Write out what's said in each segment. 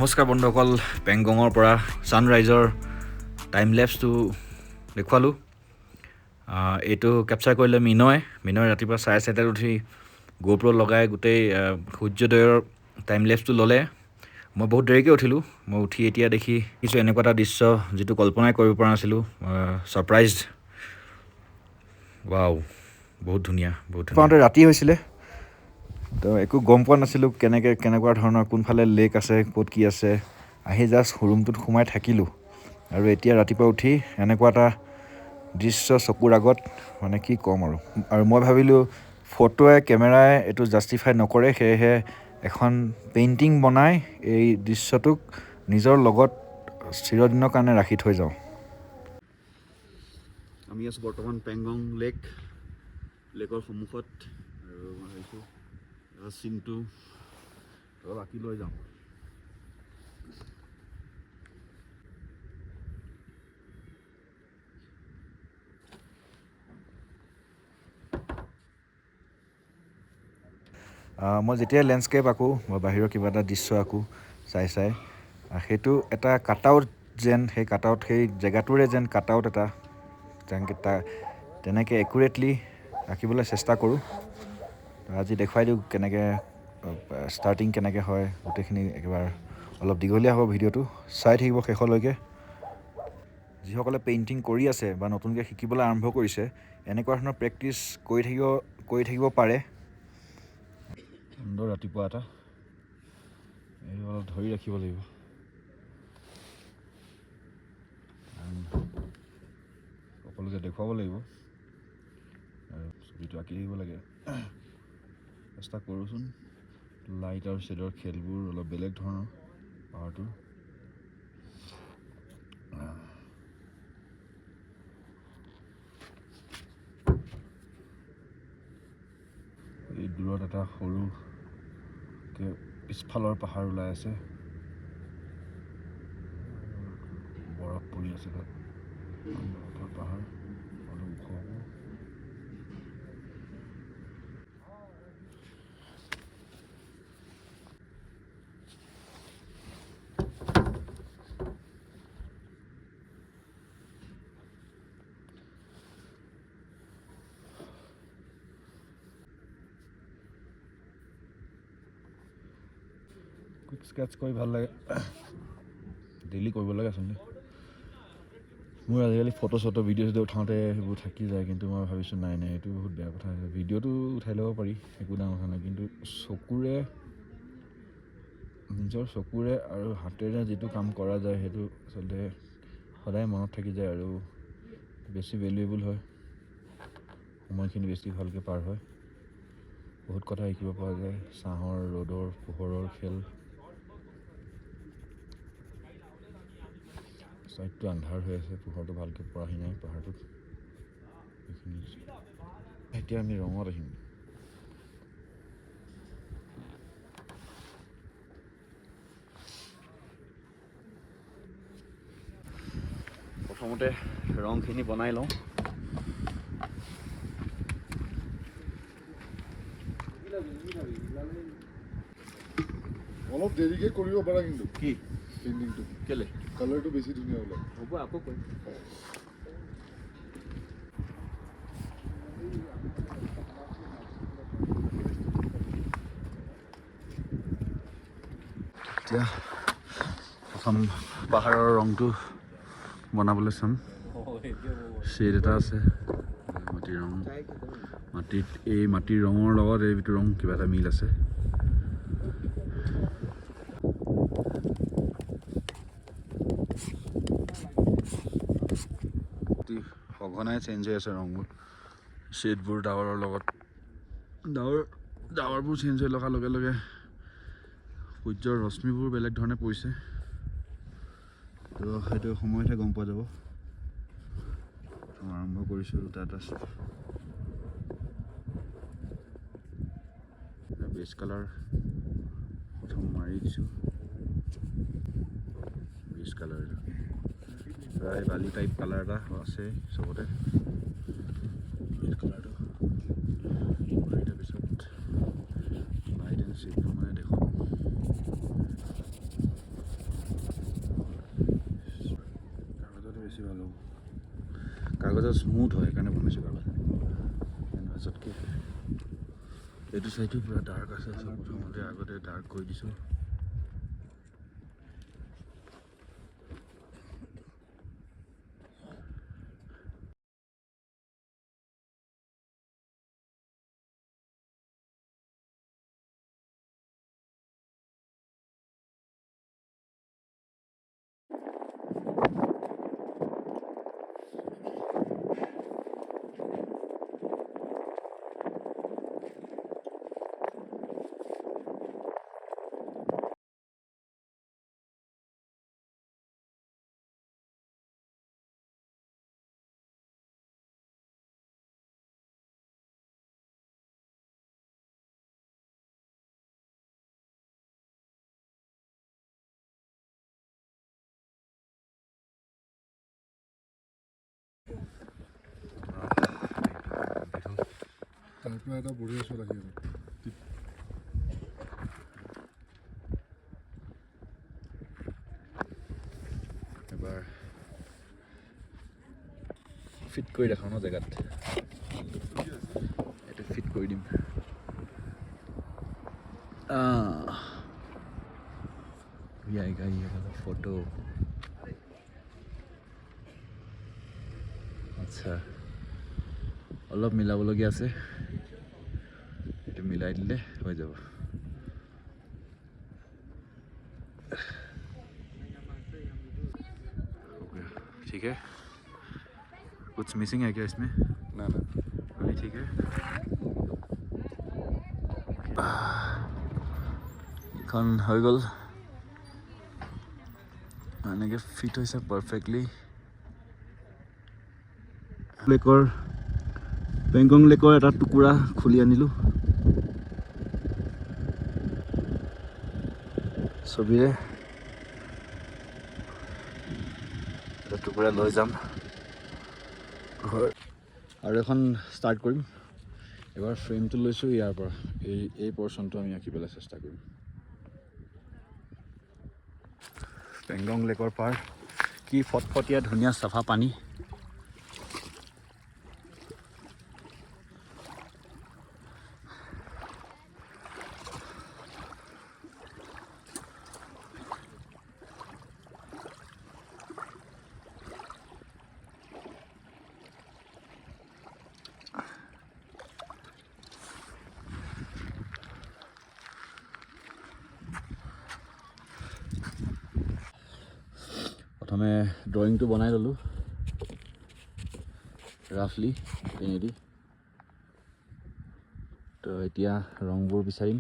নমস্কাৰ বন্ধুসকল, পেংগঙৰ পৰা ছানৰাইজৰ টাইম লেপছটো দেখুৱালোঁ। এইটো কেপচাৰ কৰিলে মিনয় ৰাতিপুৱা 4:30 উঠি GoPro লগাই গোটেই সূৰ্যোদয়ৰ টাইম লেপছটো ল'লে। মই বহুত দেৰিকৈ উঠিলোঁ। মই উঠি এতিয়া দেখি কিছু এনেকুৱা এটা দৃশ্য যিটো কল্পনাই কৰিব পৰা নাছিলোঁ। ছাৰপ্ৰাইজড। ৱাও, বহুত ধুনীয়া। পাওঁতে ৰাতি হৈছিলে, তো একো গম পোৱা নাছিলোঁ কেনেকুৱা ধৰণৰ, কোনফালে লেক আছে, ক'ত কি আছে। আহি জাষ্ট ৰুমটোত সোমাই থাকিলোঁ আৰু এতিয়া ৰাতিপুৱা উঠি এনেকুৱা এটা দৃশ্য চকুৰ আগত, মানে কি ক'ম আৰু মই ভাবিলোঁ ফটোৱে কেমেৰাই এইটো জাষ্টিফাই নকৰে, সেয়েহে এখন পেইণ্টিং বনাই এই দৃশ্যটোক নিজৰ লগত চিৰদিনৰ কাৰণে ৰাখি থৈ যাওঁ। আমি আছোঁ বৰ্তমান পেংগং লেকৰ সন্মুখত, আৰু মই ভাবিছোঁ চিনটো আঁকি লৈ যাওঁ। মই যেতিয়া লেণ্ডস্কেপ আঁকো বা বাহিৰৰ কিবা এটা দৃশ্য আঁকো চাই সেইটো এটা কাটআউট যেন, সেই জেগাটোৰে যেন কাটআউট এটা তেনেকৈ একুৰেটলি আঁকিবলৈ চেষ্টা কৰোঁ। আজি দেখুৱাই দিওঁ কেনেকৈ ষ্টাৰ্টিং কেনেকৈ হয়। গোটেইখিনি একেবাৰে অলপ দীঘলীয়া হ'ব ভিডিঅ'টো, চাই থাকিব শেষলৈকে। যিসকলে পেইণ্টিং কৰি আছে বা নতুনকৈ শিকিবলৈ আৰম্ভ কৰিছে, এনেকুৱা ধৰণৰ প্ৰেক্টিচ কৰি থাকিব পাৰে। সুন্দৰ ৰাতিপুৱা এটা, এই অলপ ধৰি ৰাখিব লাগিব। সকলোকে দেখুৱাব লাগিব আৰু ছবিটো আঁকি থাকিব লাগে। চেষ্টা কৰোঁচোন। লাইট আৰু শ্বেডৰ খেলবোৰ অলপ বেলেগ ধৰণৰ। পাহাৰটো এই দূৰত এটা সৰুকৈ পিছফালৰ পাহাৰ ওলাই আছে, বৰফ পৰি আছে তাত। বৰফৰ পাহাৰ অলপ ওখ হ'ব। কুইক স্কেটছ কৰি ভাল লাগে, ডেইলি কৰিব লাগে আচলতে। মোৰ আজিকালি ফটো ভিডিঅ' উঠাওঁতে সেইবোৰ থাকি যায়, কিন্তু মই ভাবিছোঁ নাই এইটো বহুত বেয়া কথা। ভিডিঅ'টো উঠাই ল'ব পাৰি, একো ডাঙৰ কথা নাই, কিন্তু নিজৰ চকুৰে আৰু হাতেৰে যিটো কাম কৰা যায় সেইটো আচলতে সদায় মনত থাকি যায় আৰু বেছি ভেলুৱেবল হয়। সময়খিনি বেছি ভালকৈ পাৰ হয়, বহুত কথা শিকিব পৰা যায়। ছাঁহৰ, ৰ'দৰ, পোহৰৰ খেল। ছাইডটো আন্ধাৰ হৈ আছে, পোহৰটো ভালকৈ পৰাহি নাই পাহাৰটোত। এতিয়া আমি ৰঙত আহিম। প্ৰথমতে ৰংখিনি বনাই লওঁ। অলপ দেৰিকৈ কৰিব পাৰা কিন্তু কি পেইণ্টিংটো, কেলে কালাৰটো বেছি ধুনীয়া ওলায়। হ'ব, আকৌ কৰিম। এতিয়া প্ৰথম পাহাৰৰ ৰংটো বনাবলৈ চাম। শ্বেড এটা আছে, মাটিৰ ৰং। মাটিৰ ৰঙৰ লগত এইটো ৰং কিবা এটা মিল আছে। সঘনাই চেঞ্জ হৈ আছে ৰংবোৰ, শ্বেডবোৰ ডাৱৰৰ লগত। ডাৱৰবোৰ চেঞ্জ হৈ লগাৰ লগে লগে সূৰ্যৰ ৰশ্মিবোৰ বেলেগ ধৰণে পৰিছে, তো সেইটো সময়তহে গম পোৱা যাব। আৰম্ভ কৰিছোঁ দুটা বেছ কালাৰ প্ৰথম মাৰি দিছোঁ। বেছ কালাৰ প্ৰায় বালি টাইপ কালাৰ এটা আছে চবতে। বেছ কালাৰটো মাৰি দিয়াৰ পিছত লাইট এণ্ড শ্বেডবোৰ মানে দেখোঁ। কাগজৰ স্মুথ হয় সেইকাৰণে বনাইছোঁ কাগজ এনভাইজতকৈ এইটো চাইডটো পূৰা ডাৰ্ক আছে চব প্ৰথমতে আগতে ডাৰ্ক কৰি দিছোঁ তাৰ পৰা এটা বঢ়িয়া শ্বট আহি আছে এবাৰ ফিট কৰি দেখাওঁ ন জেগাত এইটো ফিট কৰি দিম ফটো আচ্ছা অলপ মিলাবলগীয়া আছে এইটো মিলাই দিলে হৈ যাব ठीक है कुछ मिसिंग है क्या इसमें না না अभी ठीक है এখন হৈ গ'ল এনেকৈ ফিট হৈছে পাৰফেক্টলি লেকৰ পেংগং লেকৰ এটা টুকুৰা খুলি আনিলোঁ ছবিৰে এটা টুকুৰা লৈ যাম ঘৰ আৰু এখন ষ্টাৰ্ট কৰিম এবাৰ ফ্ৰেমটো লৈছোঁ ইয়াৰ পৰা এই পৰ্চনটো আমি আঁকিবলৈ চেষ্টা কৰিম পেংগং লেকৰ পাৰ কি ফটফটীয়া ধুনীয়া চাফা পানী প্ৰথমে ড্ৰয়িংটো বনাই ল'লোঁ ৰাফলি পেনেদি তো এতিয়া ৰংবোৰ বিচাৰিম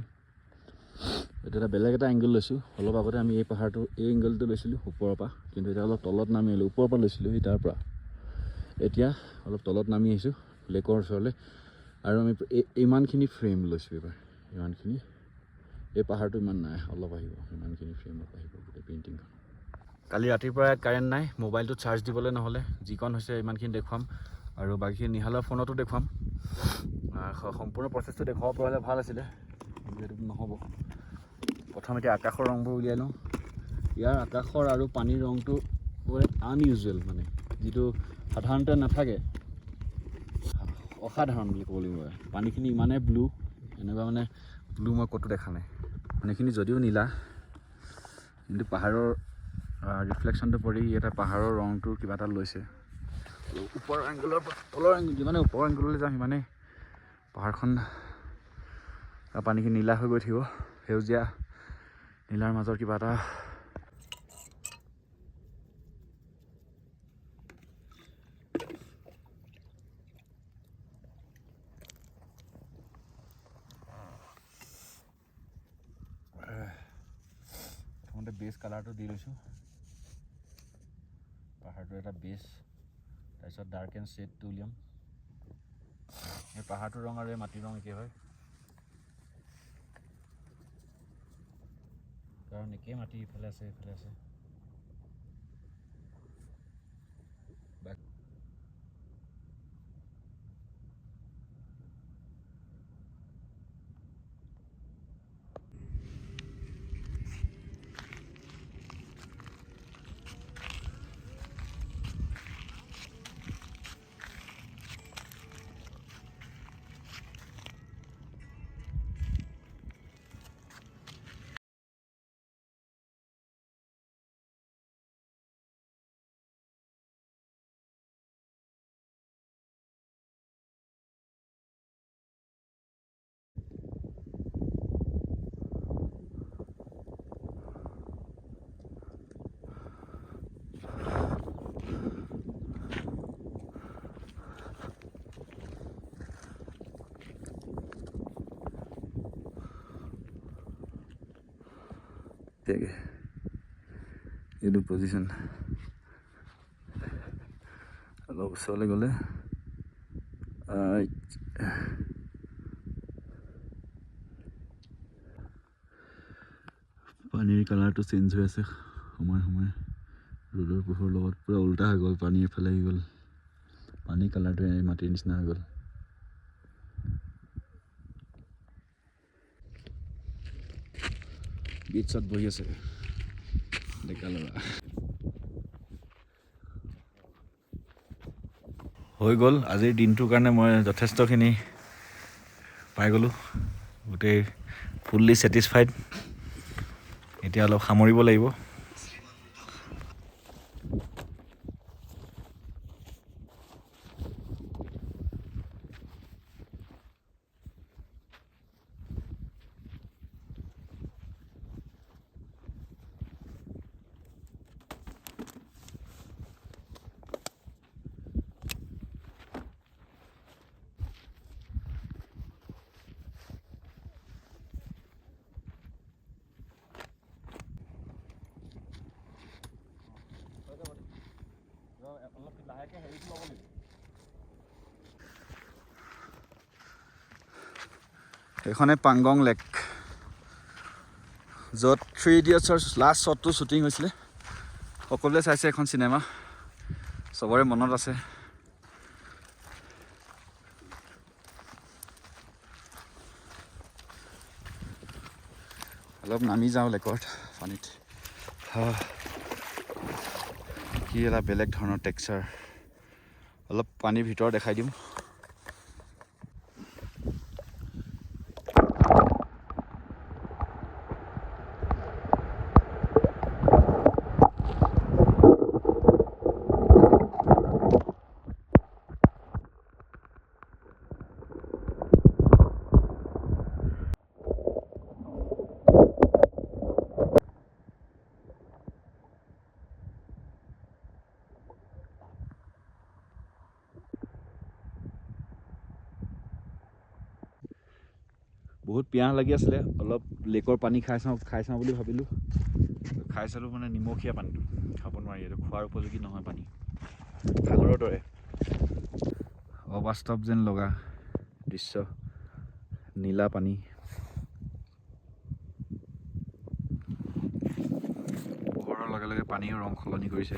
এইটো এটা বেলেগ এটা এংগল লৈছোঁ অলপ আগতে আমি এই পাহাৰটো এই এংগলটো লৈছিলোঁ ওপৰৰ পৰা কিন্তু এতিয়া অলপ তলত নামি আহিলোঁ ওপৰৰ পৰা লৈছিলোঁ সেই তাৰ পৰা এতিয়া অলপ তলত নামি আহিছোঁ লেকৰ ওচৰলৈ আৰু আমি ইমানখিনি ফ্ৰেম লৈছোঁ এইবাৰ ইমানখিনি এই পাহাৰটো ইমান নাই অলপ আহিব ইমানখিনি ফ্ৰেমত আহিব গোটেই পেইণ্টিংখন কালি ৰাতিৰ পৰা কাৰেণ্ট নাই মোবাইলটো চাৰ্জ দিবলৈ নহ'লে যিকণ হৈছে ইমানখিনি দেখুৱাম আৰু বাকীখিনি নিহালৰ ফোনতো দেখুৱাম সম্পূৰ্ণ প্ৰচেছটো দেখুৱাব পৰা হ'লে ভাল আছিলে কিন্তু এইটো নহ'ব প্ৰথম এতিয়া আকাশৰ ৰংবোৰ উলিয়াই লওঁ ইয়াৰ আকাশৰ আৰু পানীৰ ৰংটো বৰ আনইউজুৱেল মানে যিটো সাধাৰণতে নাথাকে অসাধাৰণ বুলি ক'ব লাগিব পানীখিনি ইমানেই ব্লু এনেকুৱা মানে ব্লু মই ক'তো দেখা নাই পানীখিনি যদিও নীলা কিন্তু পাহাৰৰ ৰিফ্লেকশ্যনটো পৰি এটা পাহাৰৰ ৰংটোৰ কিবা এটা লৈছে ওপৰৰ এংগলৰ পৰা তলৰ এংগল যিমানে ওপৰৰ এংগললৈ যাম সিমানেই পাহাৰখন পানীখিনি নীলা হৈ গৈ থাকিব সেউজীয়া নীলাৰ মাজৰ কিবা এটা প্ৰথমতে বেছ কালাৰটো দি লৈছোঁ পাহাৰটো এটা বেছ তাৰপিছত ডাৰ্ক এণ্ড শ্বেডটো উলিয়াম এই পাহাৰটোৰ ৰং আৰু এই মাটিৰ ৰং একেই হয় কাৰণ একেই মাটি ইফালে আছে ইফালে আছে দেখে এইটো পজিশ্যন অলপ ওচৰলৈ গ'লে পানীৰ কালাৰটো চেঞ্জ হৈ আছে সময়ে সময়ে ৰ'দৰ পোহৰৰ লগত পূৰা উল্টা হৈ গ'ল পানী এফালে আহি গ'ল পানীৰ কালাৰটো মাটিৰ নিচিনা হৈ গ'ল বিচত বহি আছে ডেকা ল'ৰা হৈ গ'ল আজিৰ দিনটোৰ কাৰণে মই যথেষ্টখিনি পাই গ'লোঁ গোটেই ফুল্লি ছেটিছফাইড এতিয়া অলপ সামৰিব লাগিব এইখনে পাংগং লেক য'ত 3 ইডিয়টছৰ লাষ্ট শ্বটটো শ্বুটিং হৈছিলে সকলোৱে চাইছে এখন চিনেমা চবৰে মনত আছে অলপ নামি যাওঁ লেকত পানীত কি এটা বেলেগ ধৰণৰ টেক্সাৰ অলপ পানীৰ ভিতৰত দেখাই দিম বহুত পিয়াহ লাগি আছিলে অলপ লেকৰ পানী খাই চাওঁ বুলি ভাবিলোঁ খাই চালোঁ মানে নিমখীয়া পানীটো খাব নোৱাৰি এইটো খোৱাৰ উপযোগী নহয় পানী সাগৰৰ দৰে অবাস্তৱ যেন লগা দৃশ্য নীলা পানী পোহৰৰ লগে লগে পানীৰ ৰং সলনি কৰিছে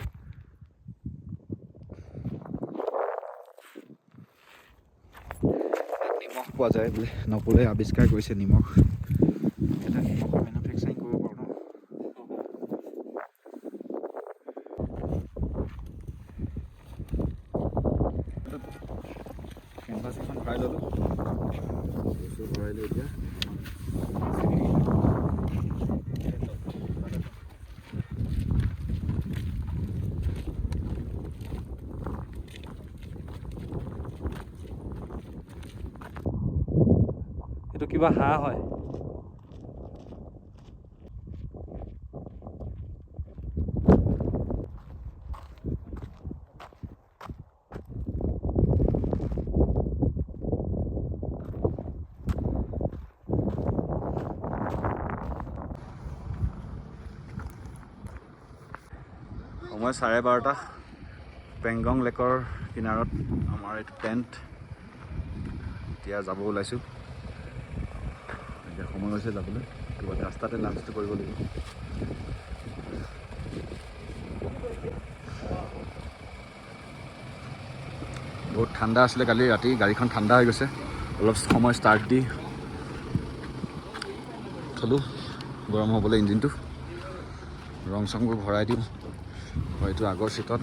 নিমখ পোৱা যায় বোলে নকলে আৱিষ্কাৰ কৰিছে নিমখ এটা নিমখৰ মেনুফেকচাৰিং কৰিব পাৰোঁ ন কেনভাছ এখন ভৰাই ল'লোঁ বস্তু ভৰাই লৈ এতিয়া এইটো কিবা হাঁহ হয় সময় 12:30 পেংগং লেকৰ কিনাৰত আমাৰ এইটো টেণ্ট এতিয়া যাব ওলাইছোঁ এতিয়া সময় হৈছে যাবলৈ কিবা ৰাস্তাতে লাঞ্চটো কৰিব লাগিব বহুত ঠাণ্ডা আছিলে কালি ৰাতি গাড়ীখন ঠাণ্ডা হৈ গৈছে অলপ সময় ষ্টাৰ্ট দি থলোঁ গৰম হ'বলৈ ইঞ্জিনটো ৰং চংবোৰ ভৰাই দিওঁ হয়তো আগৰ চিটত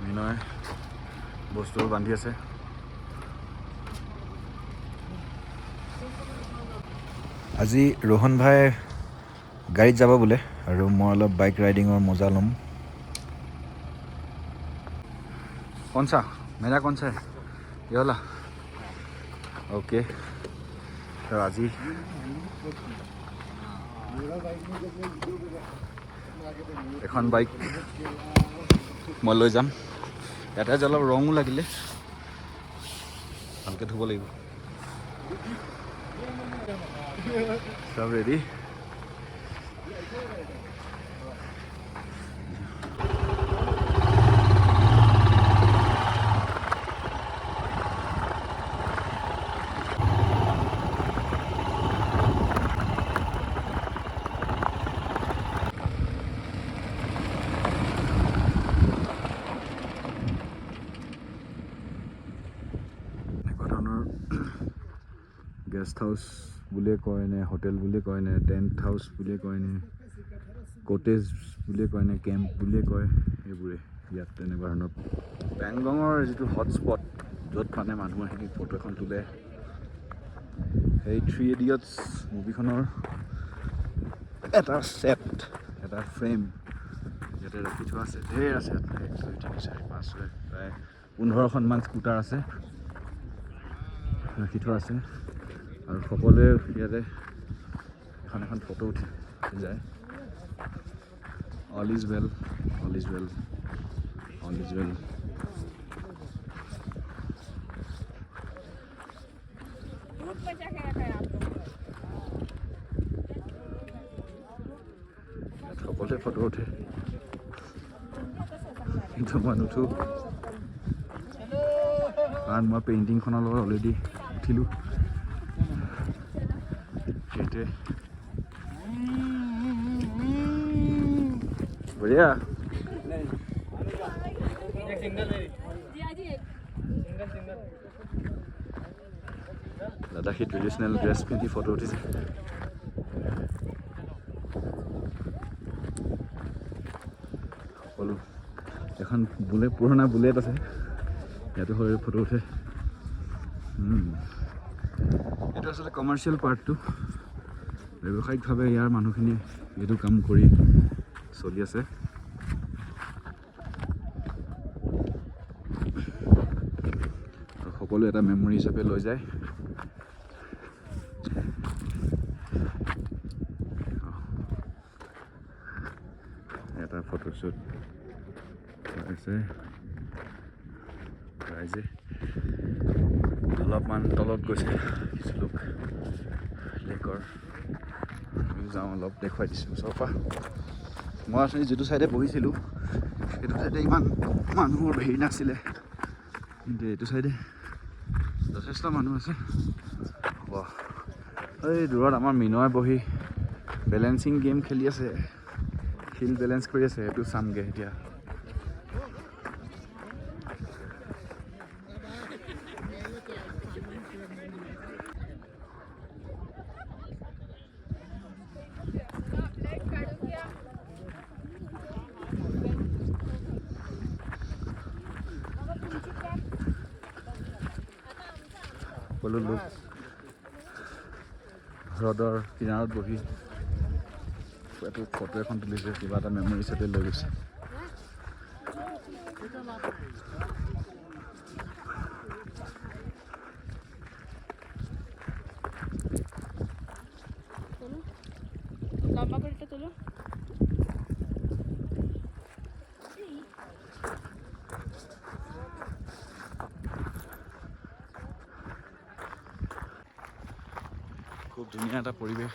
মিনয় বস্তুবোৰ বান্ধি আছে আজি ৰোহন ভাই গাড়ীত যাব বোলে আৰু মই অলপ বাইক ৰাইডিঙৰ মজা ল'ম কনচা মেৰা কনচা ये वाला ओके তো আজি এখন বাইক মই লৈ যাম। ইয়াতে যে অলপ ৰঙো লাগিলে ভালকৈ ধুব লাগিব। চব ৰেডি। গেষ্ট হাউচ বুলিয়ে কয় নে, হোটেল বুলিয়ে কয় নে, টেণ্ট হাউচ বুলিয়ে কয় নে, কটেজ বুলিয়ে কয় নে, কেম্প বুলিয়ে কয়, এইবোৰে ইয়াত তেনেকুৱা ধৰণৰ। পেংগঙৰ যিটো হটস্পট, য'ত মানে মানুহ আহি ফটো এখন তোলে, সেই 3 Idiots মুভিখনৰ এটা ছেট, এটা ফ্ৰেম ইয়াতে ৰাখি থোৱা আছে। ঢেৰ আছে, 1 2 3 4 5 6 প্ৰায় 15খনমান স্কুটাৰ আছে ৰাখি থোৱা আছে। আৰু সকলোৱে ইয়াতে এখন ফটো উঠি যায়। All is well, all is well, all is well. সকলোৱে ফটো উঠে, কিন্তু মই নুঠো কাৰণ মই পেইণ্টিংখনৰ লগত অলৰেডি উঠিলোঁ। সেইটোৱে বঢ়িয়া। লাডাখী ট্ৰেডিশ্যনেল ড্ৰেছ পিন্ধি ফটো উঠিছে। সকলো এখন পুৰণা বুলেট আছে, ইয়াতো হৈ ফটো উঠে। এইটো আচলতে কমাৰ্চিয়েল পাৰ্টটো। ব্যৱসায়িকভাৱে ইয়াৰ মানুহখিনিয়ে এইটো কাম কৰি চলি আছে। আৰু সকলো এটা মেমৰি হিচাপে লৈ যায়। এটা ফটোশ্বুট আছে। ৰাইজে অলপমান তলত গৈছে কিছু লোক লেকৰ। আমিও যাওঁ, অলপ দেখুৱাই দিছোঁ ওচৰৰ পৰা। মই আচলতে যিটো ছাইডে বহিছিলোঁ সেইটো ছাইডে ইমান মানুহৰ ভিৰ নাছিলে, কিন্তু এইটো ছাইডে যথেষ্ট মানুহ আছে। এই দূৰত আমাৰ মিনয় বহি বেলেঞ্চিং গেম খেলি আছে, হিল বেলেঞ্চ কৰি আছে। সেইটো চামগৈ এতিয়া। সকলো লোক হ্ৰদৰ কিনাৰত বহি ফটো এখন তুলিছে, কিবা এটা মেমৰি হিচাপে লৈ গৈছে। লম্বা কৰে তোলো। খুব ধুনীয়া এটা পৰিৱেশ।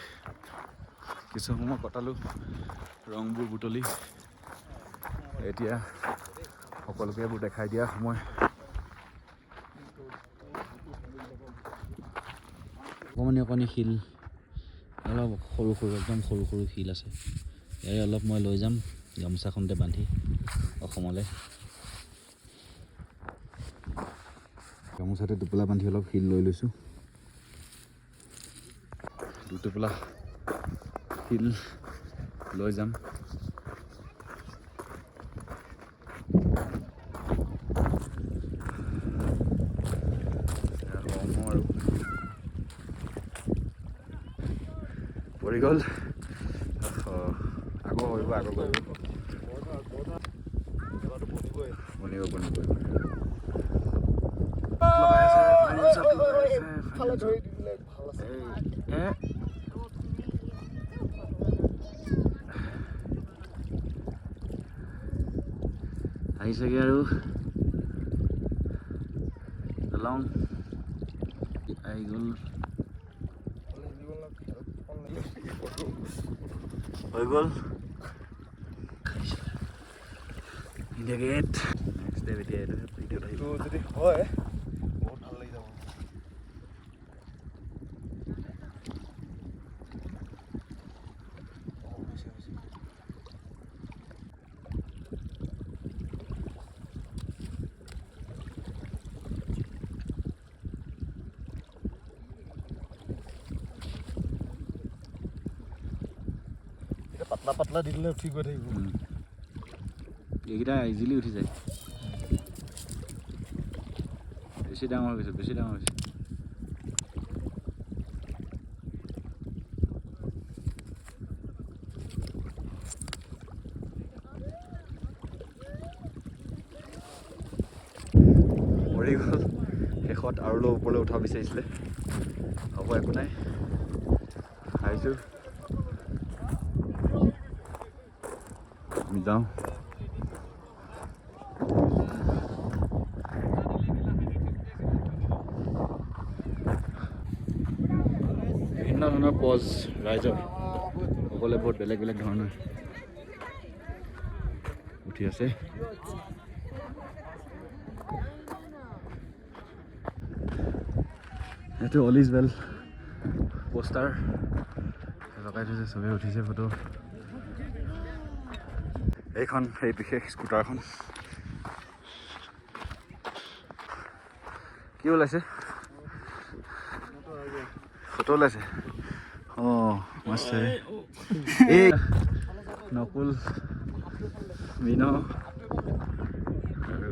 কিছু সময় কটালোঁ ৰংবোৰ বুটলি। এতিয়া সকলোকে এইবোৰ দেখাই দিয়া সময়। অকণি শিল, অলপ সৰু একদম সৰু শিল আছে। ইয়াৰে অলপ মই লৈ যাম গামোচাখনতে বান্ধি অসমলৈ। গামোচাতে দুপোলা বান্ধি অলপ শিল লৈ লৈছোঁ। দুটোপোলা শিল লৈ যাম। আৰু পৰি গ'ল। আগৰ কৰিব বনিব। আহিছেগৈ আৰু দলং আহি গ'ল হৈ গ'ল ইণ্ডিয়া গেট নেক্সট ডে এতিয়া এইটো ভিডিঅ'ত আহিব যদি হয় বহুত ভাল লাগি যাব পাতলা পাতলা দি দিলে উঠি গৈ থাকিব এইকেইটা ইজিলি উঠি যায় বেছি ডাঙৰ হৈছে বেছি ডাঙৰ হৈছে মৰি গ'ল শেষত আৰু অলপ ওপৰলৈ উঠাব বিচাৰিছিলে হ'ব একো নাই আহিছোঁ আমি যাওঁ বিভিন্ন ধৰণৰ পজ ৰাইজৰ সকলোৱে বহুত বেলেগ বেলেগ ধৰণৰ উঠি আছে এইটো অল ইজ ৱেল পোষ্টাৰ লগাই থৈছে চবেই উঠিছে ফটো এইখন এই বিশেষ স্কুটাৰখন কি ওলাইছে ফটো ওলাইছে অঁ মস্ত এই নকুল মিন আৰু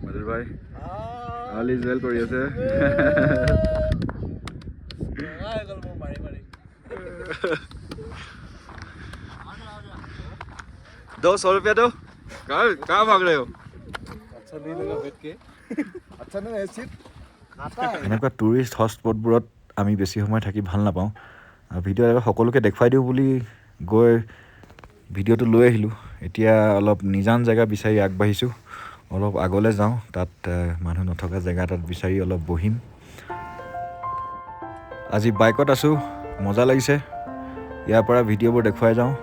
মধুৰ ভাই অল ইজ ৱেল কৰি আছে 200 रुपया दो कहाँ भाग रहे हो अच्छा नहीं लगा बैठ के अच्छा नहीं ऐसे खाता है এনেকুৱা টুৰিষ্ট হটস্পটবোৰত আমি বেছি সময় থাকি ভাল নাপাওঁ আৰু ভিডিঅ' সকলোকে দেখুৱাই দিওঁ বুলি গৈ ভিডিঅ'টো লৈ আহিলোঁ এতিয়া অলপ নিজান জেগা বিচাৰি আগবাঢ়িছোঁ অলপ আগলৈ যাওঁ তাত মানুহ নথকা জেগা তাত বিচাৰি অলপ বহিম আজি বাইকত আছোঁ মজা লাগিছে ইয়াৰ পৰা ভিডিঅ'বোৰ দেখুৱাই যাওঁ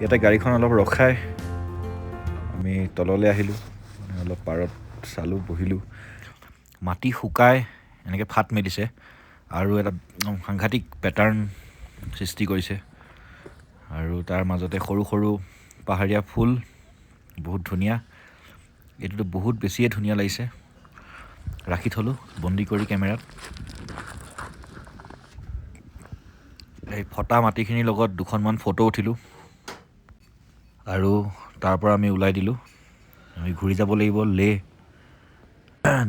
ইয়াতে গাড়ীখন অলপ ৰখাই আমি তললৈ আহিলোঁ অলপ পাৰত চালোঁ বহিলোঁ মাটি শুকাই এনেকৈ ফাট মেলিছে আৰু এটা সাংঘাতিক পেটাৰ্ণ সৃষ্টি কৰিছে আৰু তাৰ মাজতে সৰু সৰু পাহাৰীয়া ফুল বহুত ধুনীয়া এইটোতো বহুত বেছিয়ে ধুনীয়া লাগিছে ৰাখি থলোঁ বন্দী কৰি কেমেৰাত এই ফটা মাটিখিনিৰ লগত দুখনমান ফটো উঠিলোঁ আৰু তাৰ পৰা আমি ওলাই দিলোঁ আমি ঘূৰি যাব লাগিব লে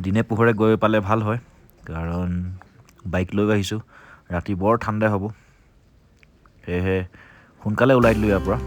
দিনে পোহৰে গৈ পালে ভাল হয় কাৰণ বাইক লৈ আহিছোঁ ৰাতি বৰ ঠাণ্ডা হ'ব সেয়েহে সোনকালে ওলাই দিলোঁ ইয়াৰ পৰা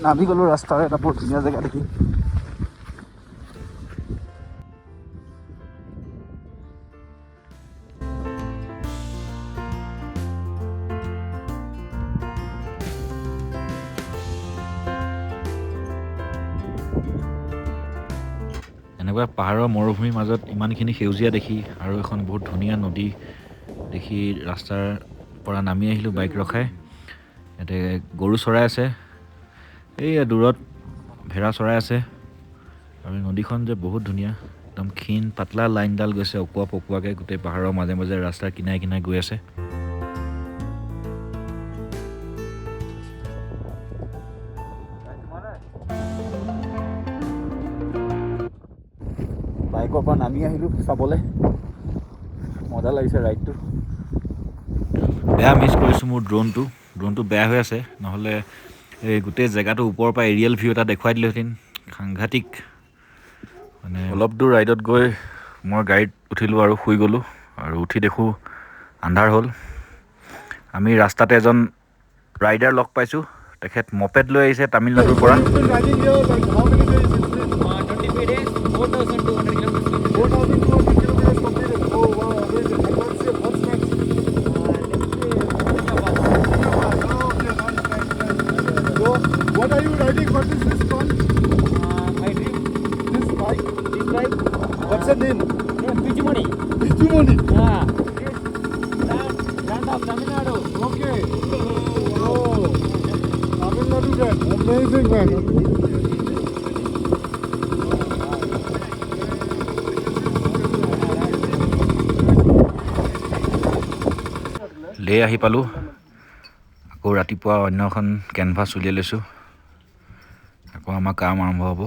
নামি গ'লোঁ ৰাস্তাৰ এটা বহুত ধুনীয়া জেগা দেখি। এনেকুৱা পাহাৰৰ মৰুভূমিৰ মাজত ইমানখিনি সেউজীয়া দেখি আৰু এখন বহুত ধুনীয়া নদী দেখি ৰাস্তাৰ পৰা নামি আহিলোঁ বাইক ৰখাই। ইয়াতে গৰু চৰাই আছে, এইয়া দূৰত ভেড়া চৰাই আছে আৰু নদীখন যে বহুত ধুনীয়া, একদম ক্ষীণ পাতলা লাইনডাল গৈছে অকোৱা পকোৱাকৈ গোটেই পাহাৰৰ মাজে মাজে ৰাস্তাৰ কিনাৰে কিনাৰে গৈ আছে। বাইকৰ পৰা নামি আহিলোঁ চাবলৈ, মজা লাগিছে ৰাইডটো। বেয়া মিছ কৰিছোঁ মোৰ ড্ৰোনটো বেয়া হৈ আছে, নহ'লে এই গোটেই জেগাটো ওপৰৰ পৰা এৰিয়েল ভিউ এটা দেখুৱাই দিলোহেঁতেন। সাংঘাতিক মানে। অলপ দূৰ ৰাইডত গৈ মই গাড়ীত উঠিলোঁ আৰু শুই গ'লোঁ, আৰু উঠি দেখোঁ আন্ধাৰ হ'ল। আমি ৰাস্তাতে এজন ৰাইডাৰ লগ পাইছোঁ, তেখেত মপেড লৈ আহিছে তামিলনাডুৰ পৰা। What are you riding? What is this called? My dream. This bike? This bike. What's the name? Bijumani. Bijumani. Yeah. Land of Tamil Nadu. Okay. Oh, Tamil Nadu man. Amazing man. লে আহি পালোঁ, আকৌ ৰাতিপুৱা অন্য এখন canvas উলিয়াই লৈছোঁ। আকৌ আমাৰ কাম আৰম্ভ হ'ব,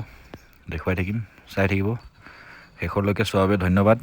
দেখুৱাই থাকিম, চাই থাকিব। শেষলৈকে চোৱাৰ বাবে ধন্যবাদ।